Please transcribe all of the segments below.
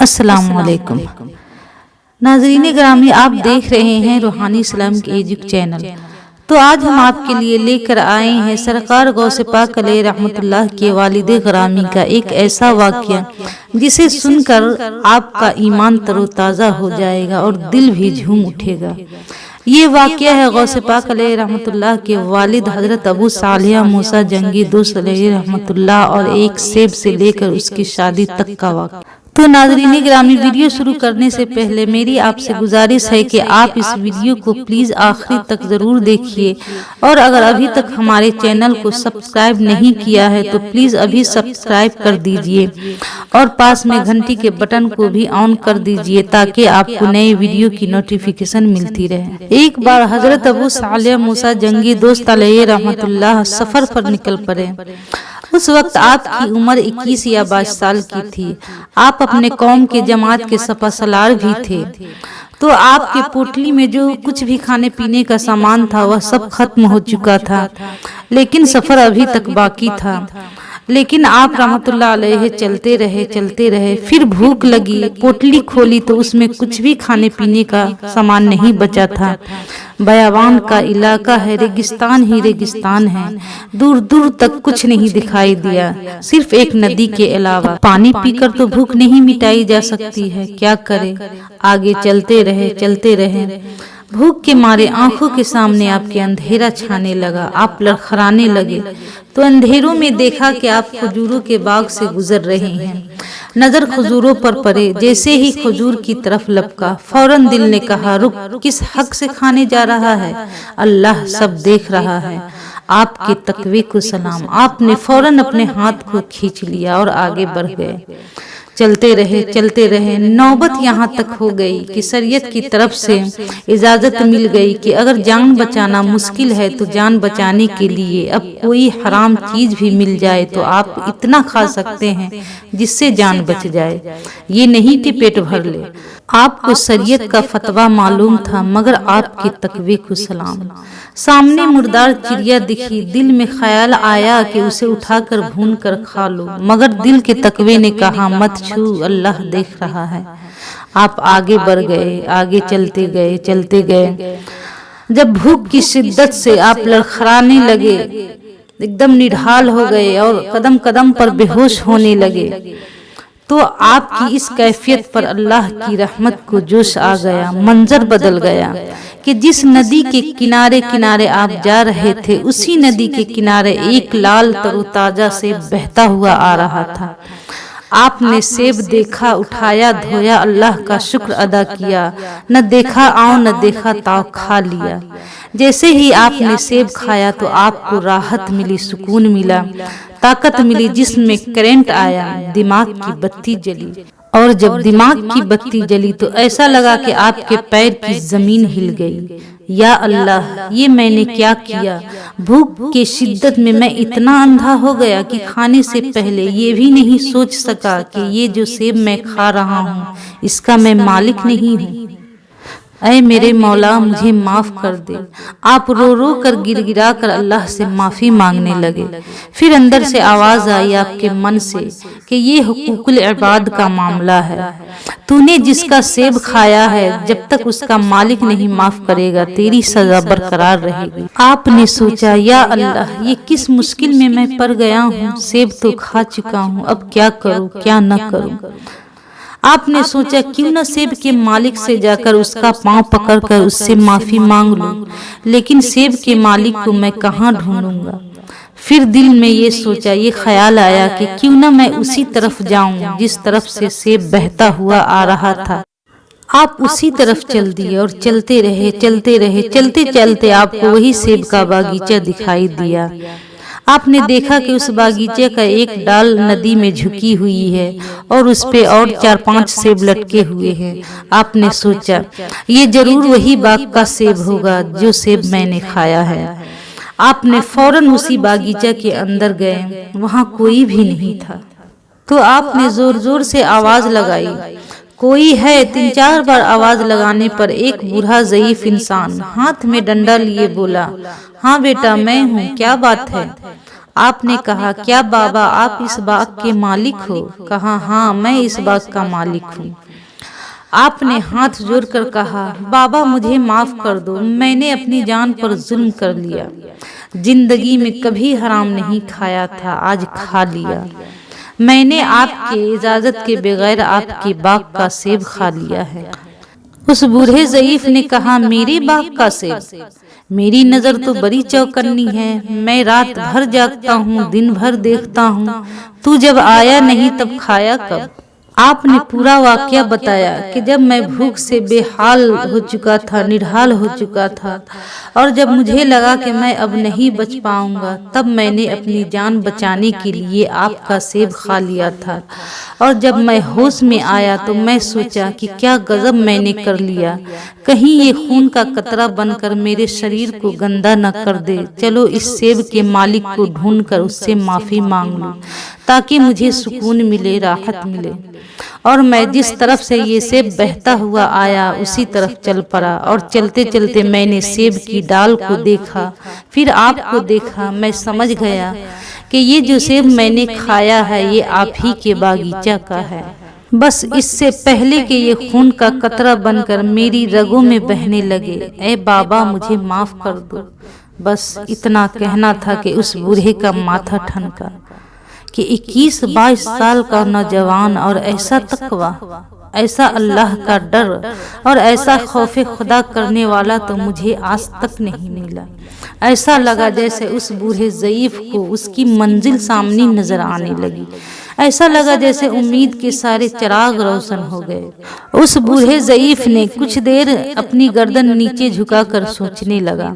السلام علیکم ناظرین گرامی، آپ دیکھ رہے ہیں روحانی اسلام کے ایجوک چینل۔ تو آج ہم آپ کے لیے لے کر آئے ہیں سرکار غوث پاک علیہ رحمت اللہ کے والد گرامی کا ایک ایسا واقعہ جسے سن کر آپ کا ایمان تر و تازہ ہو جائے گا اور دل بھی جھوم اٹھے گا۔ یہ واقعہ ہے غوث پاک علیہ رحمت اللہ کے والد حضرت ابو صالح موسیٰ جنگی دوست علیہ رحمت اللہ اور ایک سیب سے لے کر اس کی شادی تک کا واقعہ۔ تو ناظرین گرامی، ویڈیو شروع کرنے سے پہلے میری آپ سے گزارش ہے کہ آپ اس ویڈیو کو پلیز آخری تک ضرور دیکھیے، اور اگر ابھی تک ہمارے چینل کو سبسکرائب نہیں کیا ہے تو پلیز ابھی سبسکرائب کر دیجئے اور پاس میں گھنٹی کے بٹن کو بھی آن کر دیجئے تاکہ آپ کو نئے ویڈیو کی نوٹیفیکیشن ملتی رہے۔ ایک بار حضرت ابو صالح موسیٰ جنگی دوست علیہ رحمت اللہ سفر پر نکل پڑے۔ اس وقت آپ کی عمر 21 یا 22 سال کی تھی۔ آپ اپنے قوم کے جماعت کے سپہ سالار بھی تھے۔ تو آپ کے پوٹلی میں جو کچھ بھی کھانے پینے کا سامان تھا وہ سب ختم ہو چکا تھا، لیکن سفر ابھی تک باقی تھا۔ لیکن آپ رحمت اللہ علیہ چلتے رہے۔ پھر بھوک لگی، پوٹلی کھولی تو اس میں کچھ بھی کھانے پینے کا سامان نہیں بچا تھا۔ بیابان کا علاقہ ہے، ریگستان ہی ریگستان ہے، دور دور تک کچھ نہیں دکھائی دیا، صرف ایک ندی کے علاوہ۔ پانی پی کر تو بھوک نہیں مٹائی جا سکتی ہے، کیا کرے؟ آگے چلتے رہے۔ بھوک کے مارے آنکھوں کے سامنے آپ کے اندھیرا چھانے لگا، آپ لڑکھڑانے لگے۔ تو اندھیروں میں دیکھا کہ آپ کھجوروں کے باغ سے گزر رہے ہیں۔ نظر کھجوروں پر پڑے، جیسے ہی کھجور کی طرف لپکا، فوراً دل نے کہا رک، کس حق سے کھانے جا رہا ہے؟ اللہ سب دیکھ رہا ہے۔ آپ کے تقوی کو سلام، آپ نے فوراً اپنے ہاتھ کو کھینچ لیا اور آگے بڑھ گئے۔ چلتے رہے، نوبت یہاں تک ہو گئی کہ شریعت کی طرف سے اجازت مل گئی کہ اگر جان بچانا مشکل ہے تو جان بچانے کے لیے اب کوئی حرام چیز بھی مل جائے تو آپ اتنا کھا سکتے ہیں جس سے جان بچ جائے، یہ نہیں کہ پیٹ بھر لے۔ آپ کو شریعت کا فتویٰ معلوم تھا، مگر آپ کے تقوی کو سلام۔ سامنے مردار چڑیا دکھی، دل میں خیال آیا کہ اسے اٹھا کر بھون کر کھا لو، مگر دل کے تقوی نے کہا مت چھو، اللہ دیکھ رہا ہے۔ آپ آگے بڑھ گئے، آگے چلتے گئے۔ جب بھوک کی شدت سے آپ لڑکھڑانے لگے، ایک دم نڈھال ہو گئے اور قدم قدم پر بے ہوش ہونے لگے، تو آپ کی اس کیفیت پر اللہ کی رحمت کو جوش آ گیا۔ منظر بدل گیا کہ جس ندی کے کنارے آپ جا رہے تھے، اسی ندی کے کنارے ایک لال تر و تازہ سیب بہتا ہوا آ رہا تھا۔ آپ نے سیب دیکھا، اٹھایا، دھویا، اللہ کا شکر ادا کیا، نہ دیکھا آؤ نہ دیکھا تاؤ، کھا لیا۔ جیسے ہی آپ نے سیب کھایا تو آپ کو راحت ملی، سکون ملا، طاقت ملی، جسم میں کرنٹ آیا، دماغ کی بتی جلی۔ اور جب دماغ کی بتی جلی تو ایسا لگا کہ آپ کے پیر کی زمین ہل گئی۔ یا اللہ، یہ میں نے کیا کیا؟ بھوک کے شدت میں اتنا اندھا ہو گیا کہ کھانے سے پہلے یہ بھی نہیں سوچ سکا کہ یہ جو سیب میں کھا رہا ہوں اس کا میں مالک نہیں ہوں۔ اے میرے مولا، مجھے معاف کر دے۔ آپ رو کر گر گرا کر اللہ سے معافی مانگنے لگے۔ پھر اندر سے آواز آئی آپ کے من سے کہ یہ حقوق العباد کا معاملہ ہے، تو نے جس کا سیب کھایا ہے جب تک اس کا مالک نہیں معاف کرے گا تیری سزا برقرار رہے گی۔ آپ نے سوچا یا اللہ، یہ کس مشکل میں پڑ گیا ہوں، سیب تو کھا چکا ہوں، اب کیا کروں کیا نہ کروں۔ آپ نے سوچا کیوں نہ سیب کے مالک سے جا کر اس کا پاؤں پکڑ کر اس سے معافی مانگ لوں، لیکن سیب کے مالک کو میں کہاں ڈھونڈوں گا؟ پھر دل میں یہ سوچا، یہ خیال آیا کہ کیوں نہ میں اسی طرف جاؤں جس طرف سے سیب بہتا ہوا آ رہا تھا۔ آپ اسی طرف چل دیے اور چلتے رہے آپ کو وہی سیب کا باغیچہ دکھائی دیا۔ آپ نے دیکھا کہ اس باغیچے کا ایک ڈال ندی میں جھکی ہوئی ہے اور اس پہ اور 4-5 سیب لٹکے ہوئے ہیں۔ آپ نے سوچا یہ ضرور وہی باغ کا سیب ہوگا جو سیب میں نے کھایا ہے۔ آپ نے فوراً اسی باغیچے کے اندر گئے، وہاں کوئی بھی نہیں تھا۔ تو آپ نے زور سے آواز لگائی، کوئی ہے؟ 3-4 بار آواز لگانے پر ایک بوڑھا ضعیف انسان ہاتھ میں ڈنڈا لیے بولا، ہاں بیٹا میں ہوں، کیا بات ہے؟ आपने कहा, क्या बाबा आप इस बाग के मालिक हो? कहा, हाँ मैं इस बाग का मालिक हूँ। आपने हाथ जोड़कर कहा, बाबा मुझे माफ कर दो, मैंने अपनी जान पर जुल्म कर लिया। जिंदगी में कभी हराम नहीं खाया था, आज खा लिया। मैंने आपके इजाजत के बगैर आपके बाग का सेब खा लिया है। उस बूढ़े ज़ईफ ने कहा, मेरे बाग का सेब? मेरी नजर तो बड़ी चौकन्नी है, मैं रात भर जागता हूँ, दिन भर देखता हूँ, तू जब आया नहीं तब खाया कब? आपने पूरा वाकया बताया कि जब मैं भूख से बेहाल हो चुका था, निढाल हो चुका था, और जब मुझे लगा कि मैं अब नहीं बच पाऊंगा, तब मैंने अपनी जान बचाने के लिए आपका सेब खा लिया था। और जब मैं होश में आया तो मैं सोचा कि क्या गजब मैंने कर लिया, कहीं ये खून का कतरा बनकर मेरे शरीर को गंदा न कर दे। चलो इस सेब के मालिक को ढूंढकर उससे माफी मांग लूं, ताकि मुझे सुकून मिले, राहत मिले। और मैं जिस तरफ से ये सेब बहता हुआ आया उसी तरफ चल पड़ा, और चलते चलते मैंने सेब की डाल को देखा, फिर आपको देखा। मैं समझ गया कि ये जो सेब मैंने खाया है ये आप ही के बागीचा का है। बस इससे पहले कि ये खून का कतरा बनकर मेरी रगों में बहने लगे, ऐ बाबा मुझे माफ कर दो। बस इतना कहना था कि उस बूढ़े का माथा ठनका कि 21-22 साल का नौजवान, और ऐसा तकवा, ऐसा अल्लाह का डर और ऐसा खौफे खुदा करने वाला तो मुझे आज तक नहीं मिला। ऐसा लगा जैसे उस बूढ़े ज़ईफ को उसकी मंजिल सामने नजर आने लगी। ऐसा लगा जैसे उम्मीद के सारे चिराग रोशन हो गए। उस बूढ़े ज़ईफ ने कुछ देर अपनी गर्दन नीचे झुकाकर सोचने लगा,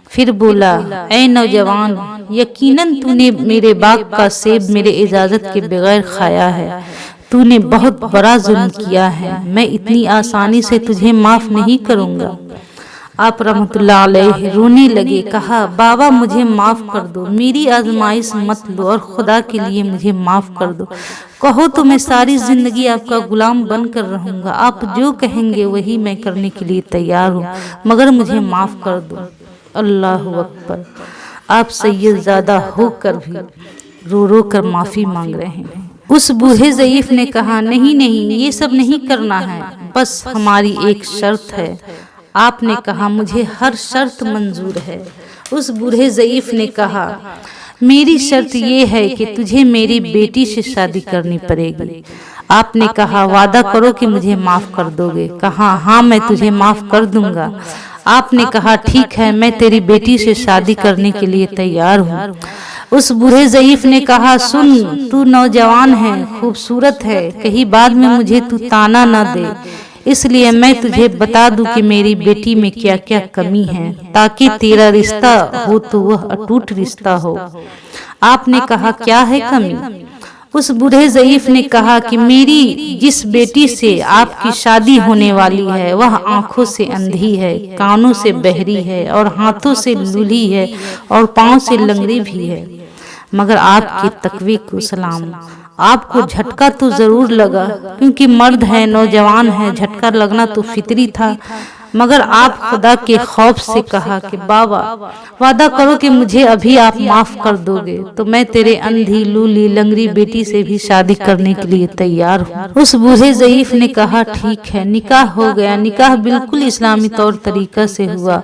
फिर बोला, ऐ नौजवान, यकीनन तूने मेरे बाग का सेब मेरे इजाजत के बगैर खाया है। तूने बहुत बड़ा जुल्म किया है, मैं इतनी आसानी से तुझे माफ नहीं करूंगा। आप रहमतुल्लाह अलैहि रोने लगे। कहा, बाबा मुझे माफ कर दो, मेरी आजमाइश मत लो, और खुदा के लिए मुझे माफ कर दो। कहो तो मैं सारी जिंदगी आपका गुलाम बनकर रहूंगा, आप जो कहेंगे वही मैं करने के लिए तैयार हूँ, मगर मुझे माफ कर दो। अल्लाह अकबर। आप सैयदजादा होकर भी रो रो कर माफी मांग रहे हैं। उस बूढ़े ज़ईफ ने कहा, नहीं नहीं, ये सब नहीं करना है, बस हमारी एक शर्त है। आपने कहा, मुझे हर शर्त मंजूर है। उस बूढ़े ज़ईफ ने कहा, मेरी शर्त ये है कि तुझे मेरी बेटी से शादी करनी पड़ेगी। आपने कहा, वादा करो कि मुझे माफ कर दोगे। कहा, हाँ मैं तुझे माफ कर दूंगा। आपने कहा, ठीक है, मैं तेरी बेटी से शादी करने के लिए तैयार हूँ। उस बूढ़े ज़ईफ ने कहा, सुन, तू नौजवान है, खूबसूरत है, कहीं बाद में मुझे तू ताना न दे, इसलिए मैं तुझे बता दूं कि मेरी बेटी में क्या क्या कमी है, ताकि तेरा रिश्ता हो तो वह अटूट रिश्ता हो। आपने कहा, क्या है कमी? उस बूढ़े ज़ईफ ने कहा कि मेरी जिस बेटी से आपकी शादी होने वाली है वह आंखों से अंधी है, कानों से बहरी है, और हाथों से लूली है, और पांव से लंगड़ी भी है। मगर आपके तकवे को सलाम, आपको झटका तो जरूर लगा, क्योंकि मर्द है, नौजवान है, झटका लगना तो फितरी था। मगर आप खुदा के खौफ से कहा कि बाबा वादा करो कि मुझे अभी आप माफ कर दोगे तो मैं तेरे अंधी लूली लंगड़ी बेटी से भी शादी करने के लिए तैयार हूँ। उस बूढ़े ज़ईफ ने कहा, ठीक है। निकाह हो गया। निकाह बिल्कुल इस्लामी तौर तरीका से हुआ,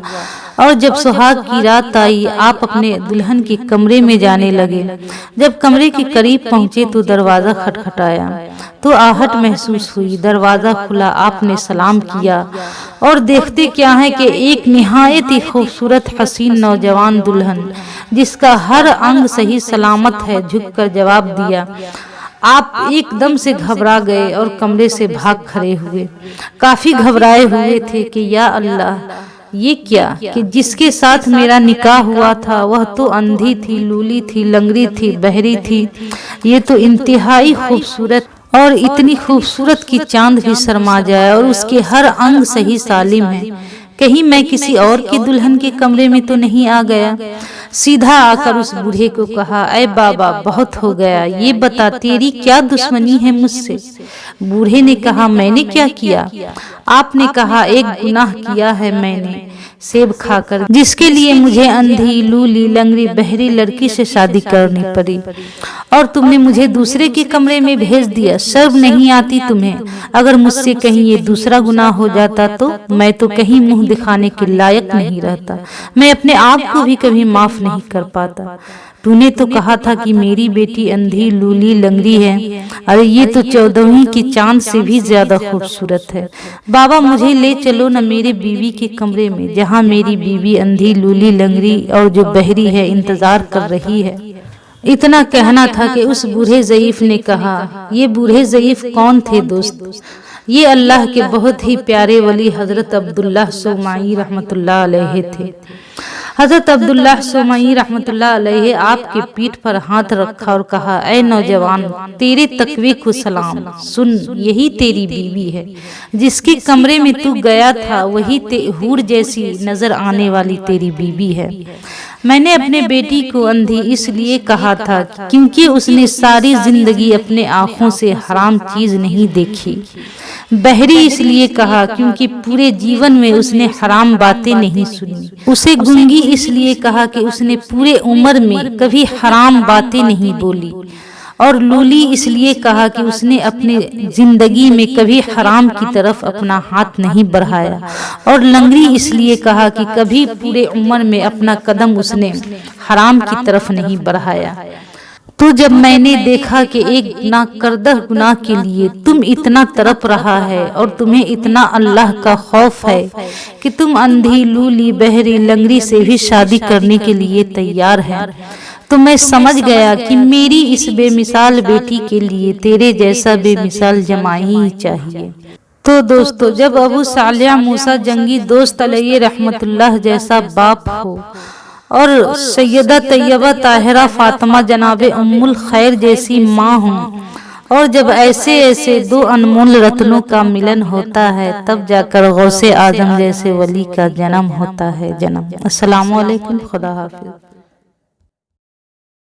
और जब सुहाग की रात आई आप अपने दुल्हन के कमरे में जाने लगे। जब कमरे के करीब पहुंचे तो दरवाजा खटखटाया तो आहट महसूस हुई। दरवाजा खुला, आपने सलाम किया, और देखते क्या है कि एक निहायत ही खूबसूरत हसीन नौजवान दुल्हन जिसका हर अंग सही सलामत है झुककर जवाब दिया। आप एकदम से घबरा गए और कमरे से भाग खड़े हुए। काफी घबराए हुए थे कि या अल्लाह, ये क्या कि जिसके साथ मेरा निकाह हुआ था वह तो अंधी थी, लूली थी, लंगड़ी थी, बहरी थी। ये तो इंतहाई खूबसूरत, और इतनी खूबसूरत की चांद भी शर्मा जाए, और उसके हर अंग सही सालिम है। कहीं मैं किसी और की दुल्हन के कमरे में तो नहीं आ गया। सीधा आकर उस बूढ़े को कहा, ऐ बाबा बहुत हो गया, ये बता तेरी क्या दुश्मनी है मुझसे? बूढ़े ने कहा, मैंने क्या किया? आपने कहा, एक गुनाह किया है मैंने सेब खाकर, जिसके लिए मुझे अंधी, लूली, लंगड़ी, बहरी लड़की से शादी करनी पड़ी और तुमने मुझे दूसरे के कमरे में भेज दिया। शर्म नहीं आती तुम्हें? अगर मुझसे कहीं ये दूसरा गुनाह हो जाता तो मैं तो कहीं मुंह दिखाने के लायक नहीं रहता, मैं अपने आप को भी कभी माफ नहीं कर पाता। तूने तो कहा था कि मेरी बेटी अंधी, लूली, लंगड़ी है। अरे ये तो 14वीं की चांद से भी ज्यादा खूबसूरत है। बाबा मुझे ले चलो न मेरे बीवी के कमरे में, जहाँ मेरी बीवी अंधी, लूली, लंगड़ी और जो बहरी है इंतजार कर रही है। इतना कहना था कि उस बूढ़े ज़ईफ ने कहा। ये बूढ़े ज़ईफ कौन थे दोस्त? ये अल्लाह के बहुत ही प्यारे वली हजरत अब्दुल्लाह सोमाई रहमतुल्लाह अलैहि थे। हजरत अब्दुल्लाह सोमाई रहमतुल्लाह अलैहि आपके पीठ पर हाथ रखा और कहा, ऐ नौजवान, तेरे तकवे को सलाम। सुन, यही तेरी बीवी है, जिसके कमरे में तू गया था वही हूर जैसी नजर आने वाली तेरी बीवी है। मैंने अपने बेटी को अंधी इसलिए कहा था क्योंकि उसने सारी जिंदगी अपने आंखों से हराम चीज नहीं देखी। बहरी इसलिए कहा क्योंकि पूरे जीवन में उसने हराम बातें नहीं सुनी। उसे गूंगी इसलिए कहा कि उसने पूरे उम्र में कभी हराम बातें नहीं बोली। और लूली इसलिए कहा कि उसने अपने जिंदगी में कभी हराम की तरफ अपना हाथ नहीं बढ़ाया। और लंगड़ी इसलिए कहा कि कभी पूरे उम्र में अपना कदम उसने हराम की तरफ नहीं बढ़ाया। तो जब मैंने देखा कि एक नाकर्दह गुनाह के लिए तुम इतना तड़प रहा है और तुम्हें इतना अल्लाह का खौफ है कि तुम अंधी, लूली, बहरी, लंगड़ी से भी शादी करने के लिए तैयार है, तो मैं समझ गया कि मेरी इस बेमिसाल बेटी के लिए तेरे जैसा बेमिसाल जमाई ही चाहिए। तो दोस्तों, जब अबू सालिया मूसा जंगी दोस्त अलैहि रहमतुल्लाह जैसा बाप हो और सैयदा तैयबा ताहिरा फातिमा जनाबे उम्मुल खैर जैसी माँ हो, और जब ऐसे ऐसे दो अनमोल रत्नों का मिलन होता है, तब जाकर गौसे आजम जैसे वली का जन्म होता है। अस्सलामु अलैकुम, खुदा हाफिज।